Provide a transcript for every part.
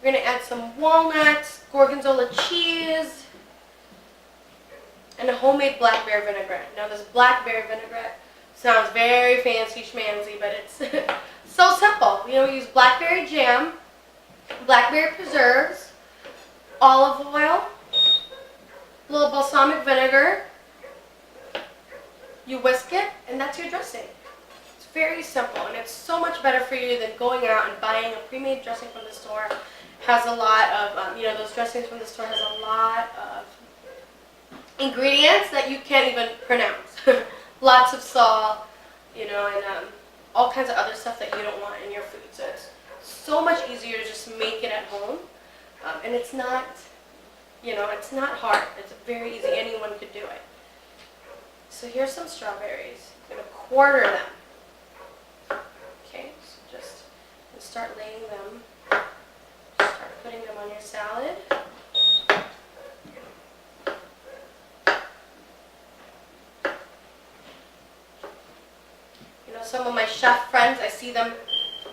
We're going to add some walnuts, gorgonzola cheese, and a homemade blackberry vinaigrette. Now this blackberry vinaigrette sounds very fancy schmancy, but it's so simple. You know, we use blackberry jam, blackberry preserves, olive oil, a little balsamic vinegar. You whisk it, and that's your dressing. It's very simple, and it's so much better for you than going out and buying a pre-made dressing from the store. Has a lot of, you know, those dressings from the store has a lot of ingredients that you can't even pronounce. Lots of salt, you know, and all kinds of other stuff that you don't want in your food. So it's so much easier to just make it at home, and it's not, you know, it's not hard. It's very easy. Anyone could do it. So here's some strawberries. I'm going to quarter them. Okay, so just start laying them. Start putting them on your salad. You know, some of my chef friends, I see them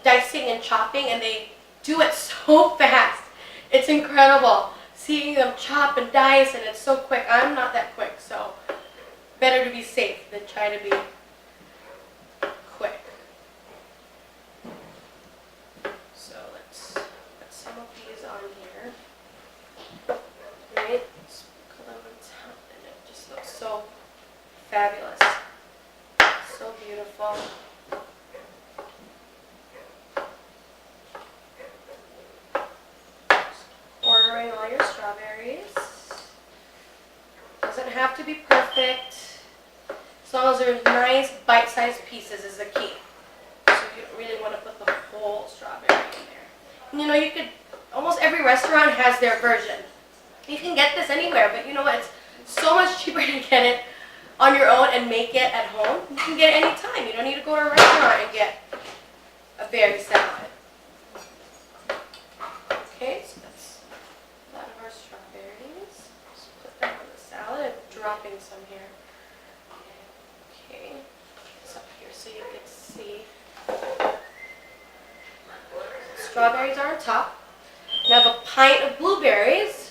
dicing and chopping, and they do it so fast. It's incredible. Seeing them chop and dice, and it's so quick. I'm not that quick, so better to be safe than try to be quick. So let's put some of these on here. Right? Sprinkle them on top, and it just looks so fabulous. So beautiful. Ordering all your strawberries. Doesn't have to be perfect. As long as they're nice bite-sized pieces is the key. So you don't really want to put the whole strawberry in there. And you know, you could, almost every restaurant has their version. You can get this anywhere, but you know what? It's so much cheaper to get it on your own and make it at home. You can get it anytime. You don't need to go to a restaurant and get a berry salad. Okay, so that's a lot of our strawberries. Just put them on the salad. I'm dropping some here. Okay, it's up here so you can see. Strawberries are on top. And I have a pint of blueberries.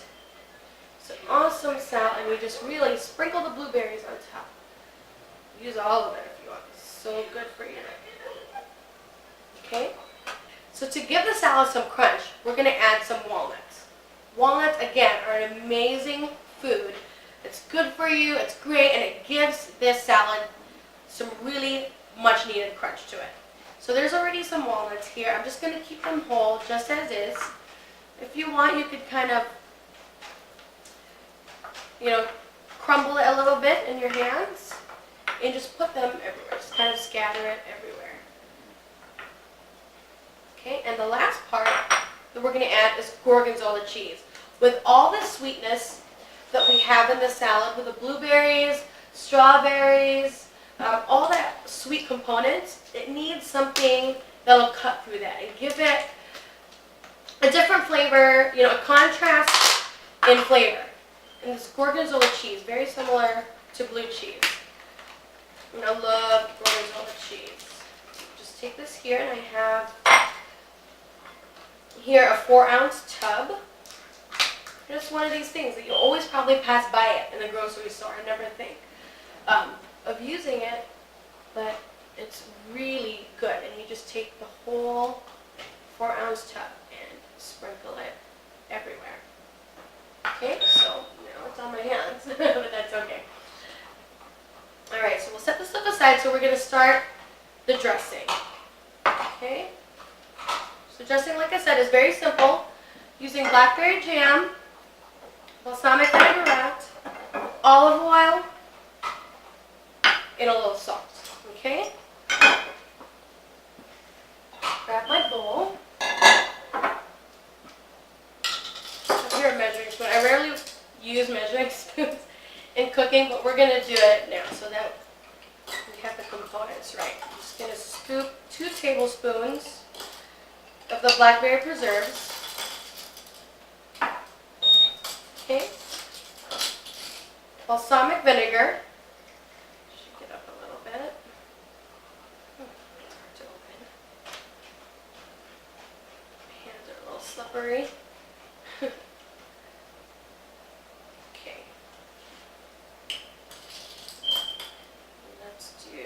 It's an awesome salad, and we just really sprinkle the blueberries on top. Use all of it if you want. It's so good for you. Okay? So to give the salad some crunch, we're going to add some walnuts. Walnuts, again, are an amazing food. It's good for you, it's great, and it gives this salad some really much needed crunch to it. So there's already some walnuts here. I'm just going to keep them whole, just as is. If you want, you could kind of, you know, crumble it a little bit in your hands and just put them everywhere. Just kind of scatter it everywhere. Okay, and the last part that we're going to add is gorgonzola cheese. With all the sweetness that we have in the salad, with the blueberries, strawberries, all that sweet components, it needs something that'll cut through that and give it a different flavor, you know, a contrast in flavor. And this gorgonzola cheese, very similar to blue cheese. And I love gorgonzola cheese. Just take this here, and I have here a 4-ounce tub. Just one of these things that you always probably pass by it in the grocery store and never think of using it, but it's really good. And you just take the whole 4-ounce tub and sprinkle it everywhere. Okay, so now it's on my hands, but that's okay. Alright, so we'll set this stuff aside, so we're going to start the dressing. Okay? So dressing, like I said, is very simple. Using blackberry jam, balsamic vinaigrette, olive oil, and a little salt. Okay? Grab my bowl. Here a measuring spoon. I rarely use measuring spoons in cooking, but we're going to do it now so that we have the components right. I'm just going to scoop 2 tablespoons of the blackberry preserves. Okay. Balsamic vinegar. Shake it up a little bit. It's hard to open. My hands are a little slippery. Okay. Let's do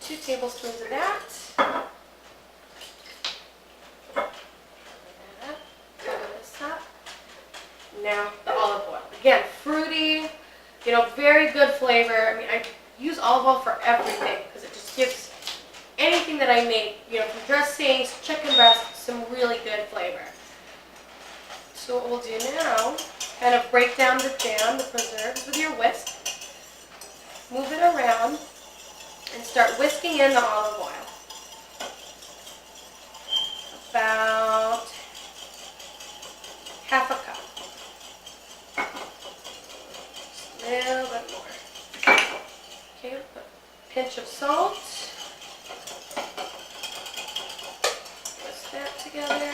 2 tablespoons of that. Cover this up. Now the olive oil. Again, fruity, very good flavor. I mean, I use olive oil for everything because it just gives anything that I make, from dressings, chicken breast, some really good flavor. So what we'll do now, kind of break down the jam, the preserves with your whisk. Move it around and start whisking in the olive oil. About half a cup. Just a little bit more. Okay, put a pinch of salt. Whisk that together.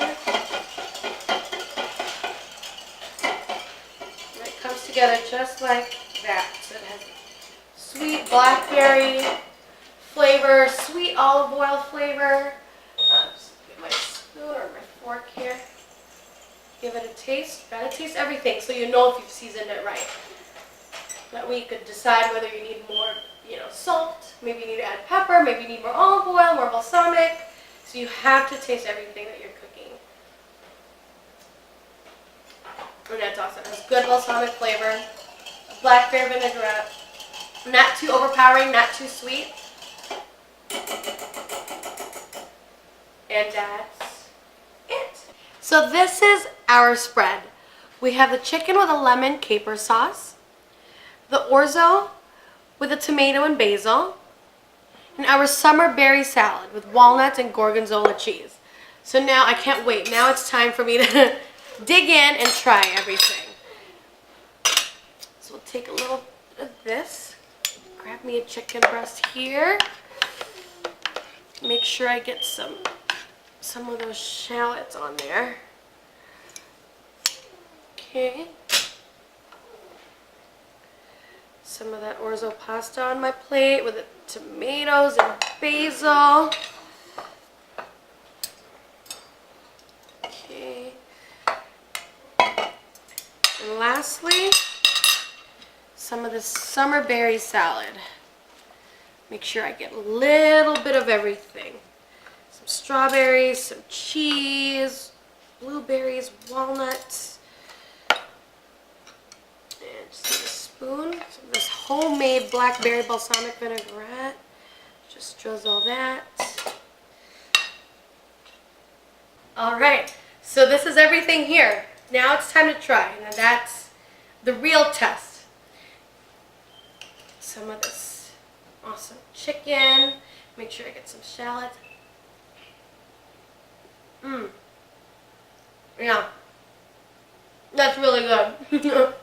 And it comes together just like that. So it has sweet blackberry flavor, sweet olive oil flavor. Just get my spoon or my fork here. Give it a taste. Gotta taste everything so you know if you've seasoned it right. That way you could decide whether you need more, salt. Maybe you need to add pepper. Maybe you need more olive oil, more balsamic. So you have to taste everything that you're cooking. And that's awesome. It has good balsamic flavor. Blackberry vinaigrette. Not too overpowering, not too sweet. And that's it. So this is our spread. We have the chicken with a lemon caper sauce, the orzo with a tomato and basil, and our summer berry salad with walnuts and gorgonzola cheese. So now I can't wait. Now it's time for me to dig in and try everything. So we'll take a little bit of this. Grab me a chicken breast here. Make sure I get some of those shallots on there. Okay. Some of that orzo pasta on my plate with the tomatoes and basil. Okay. And lastly, some of this summer berry salad. Make sure I get a little bit of everything. Some strawberries, some cheese, blueberries, walnuts. And just a spoon. Some of this homemade blackberry balsamic vinaigrette. Just drizzle that. Alright, so this is everything here. Now it's time to try. Now that's the real test. Some of this awesome chicken. Make sure I get some shallots. Yeah. That's really good.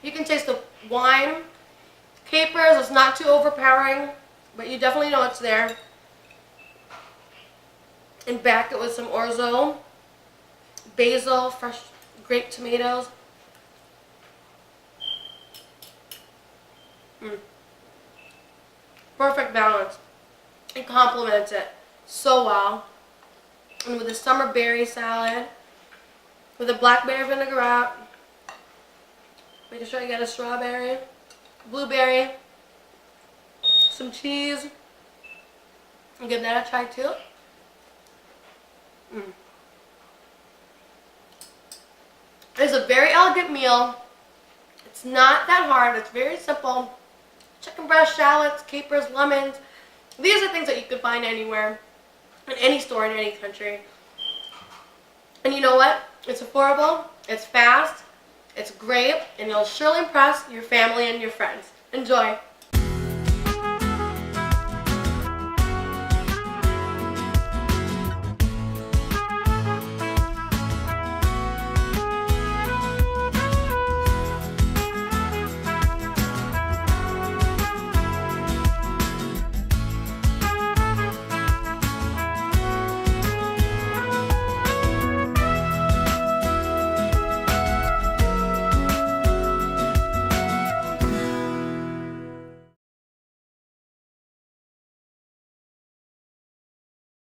You can taste the wine. Capers, it's not too overpowering, but you definitely know it's there. And back it with some orzo, basil, fresh grape tomatoes. Perfect balance. It complements it so well. And with the summer berry salad, with the blackberry vinaigrette, making sure I get a strawberry, blueberry, some cheese, and give that a try too. It's a very elegant meal. It's not that hard. It's very simple. Chicken breast, shallots, capers, lemons. These are things that you could find anywhere, in any store in any country. And you know what? It's affordable, it's fast, it's great, and you'll surely impress your family and your friends. Enjoy.